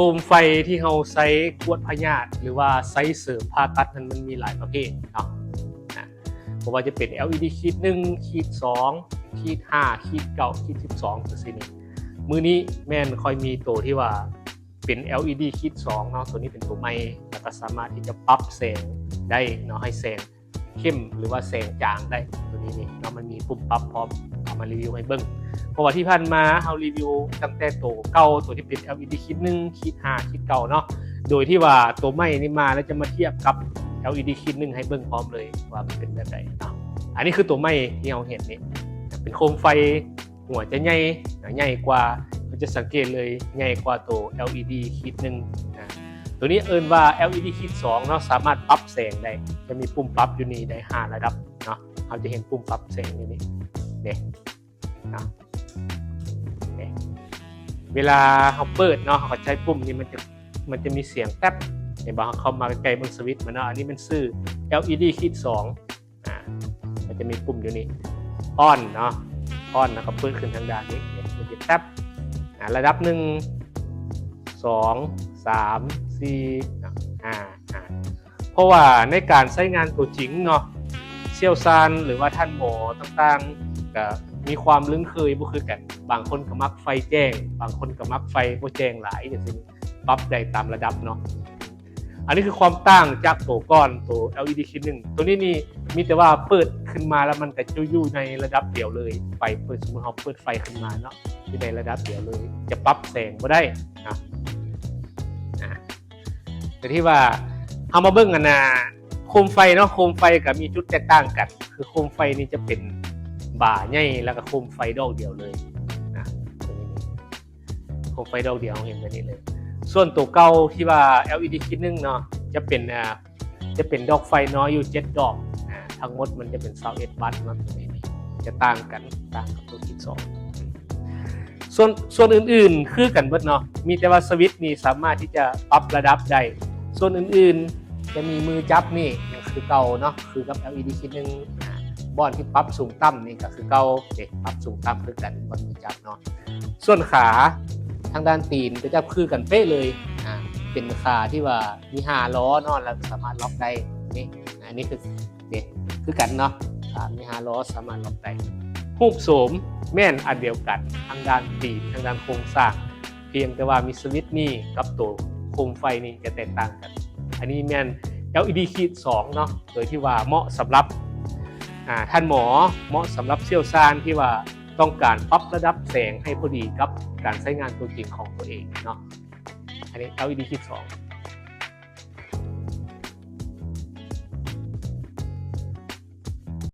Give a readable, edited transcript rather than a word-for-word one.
คมไฟที่เราใช้กวดพยาธิหรือว่าใช้เสริมผ่าตัดนั้นมันมีหลายประเภทเนาะเพราะว่าจะเป็น LED ขีด1ขีด2ขีด5ขีด9ขีด12จังซี่นี่มื้อนี้แม่นค่อยมีตัวที่ว่าเป็น LED ขีด2เนาะตัวนี้เป็นตัวใหม่แล้วก็สามารถที่จะปรับแสงได้เนาะให้แสงเข้มหรือว่าแสงจางได้ตัวนี้นี่เนาะมันมีปุ่มปรับพร้อมเอามารีวิวให้เบิ่งเพราะว่าที่ผ่านมาเรารีวิวตั้งแต่ตัวเก่าตัวที่เป็น LED ขีด1ขีด5ขีด9เนาะโดยที่ว่าตัวใหม่นี่มาแล้วจะมาเทียบกับ LED ขีด1ให้เบิ่งพร้อมเลยว่ามันเป็นแบบไหนเนาะอันนี้คือตัวใหม่ที่เราเห็นนี่เป็นโคมไฟหัวจะใหญ่กว่าเราจะสังเกตเลยใหญ่กว่าตัว LED ขีด1นะตัวนี้เอิ้นว่า LED ขีด2เนาะสามารถปรับแสงได้จะมีปุ่มปรับอยู่นี่ได้5ระดับเนาะเราจะเห็นปุ่มปรับแสงอยู่นี่นะเวลาเราเปิดเนาะเราใช้ปุ่มนี้มันจะมีเสียงแป๊บเห็นบ่เข้ามาใกล้ๆบนสวิตช์มันเนาะอันนี้มันชื่อ LED ขีด2มันจะมีปุ่มอยู่นี่ออนเนาะออนแล้วก็เปิดขึ้นทางด้านนี้มันจะแป๊บระดับ1 2 3 4 5เพราะว่าในการใช้งานตัวจริงเนาะเชี่ยวชาญหรือว่าท่านหมอต่างๆก็มีความลึงเคยบ่คือกันบางคนก็มักไฟแจ้งบางคนก็มักไฟบ่แจ้งหลายจังซี่ปรับได้ตามระดับเนาะอันนี้คือความต่างจากตัวก้อนตัว LED ขีด1ตัวนี้นี่มีแต่ว่าเปิดขึ้นมาแล้วมันก็จะอยู่ในระดับเดียวเลยไฟเปิดสมมุติเราเปิดไฟขึ้นมาเนาะอยู่ในระดับเดียวเลยจะปรับแสงบ่ได้นะแต่ที่ว่าเอามาเบิ่งกันนะโคมไฟเนาะโคมไฟก็มีจุดแตกต่างกันคือโคมไฟนี่จะเป็นบ่าใหญ่แล้วก็โคมไฟดอกเดียวเลยนะตัวนี้โคมไฟดอกเดียวเห็นแบบนี้เลยส่วนตัวเก่าที่ว่า LED ขีด1เนาะจะเป็นดอกไฟน้อยอยู่7ดอกทั้งหมดมันจะเป็น21วัตต์นะตัวนี้จะต่างกับตัวขีด2ส่วนอื่นๆคือกันเบิดเนาะมีแต่ว่าสวิตช์นี่สามารถที่จะปรับระดับได้ส่วนอื่นๆจะมีมือจับนี่ยังคือเก่าเนาะคือกับ LED ขีด1บอนที่ปรับสูงต่ำนี่ก็คือเก่าปรับสูงต่ำคือกันบนมือจับเนาะส่วนขาทางด้านตีนก็จะคือกันเป๊ะเลยเป็นขาที่ว่ามี5ล้อเนาะแล้วสามารถล็อกได้นี่อันนี้คือกันเนาะมี5ล้อสามารถล็อกได้รูปโสมแม่นอันเดียวกันทางด้านตีนทางด้านโครงสร้างเพียงแต่ว่ามีสวิตช์นี่กับตัวโคมไฟนี่จะแตกต่างกันอันนี้แม่น LED ขีด2เนาะโดยที่ว่าเหมาะสำหรับท่านหมอเหมาะสำหรับเชี่ยวชาญที่ว่าต้องการปรับระดับแสงให้พอดีกับการใช้งานตัวจริงของตัวเองเนาะอันนี้ LED ขีด2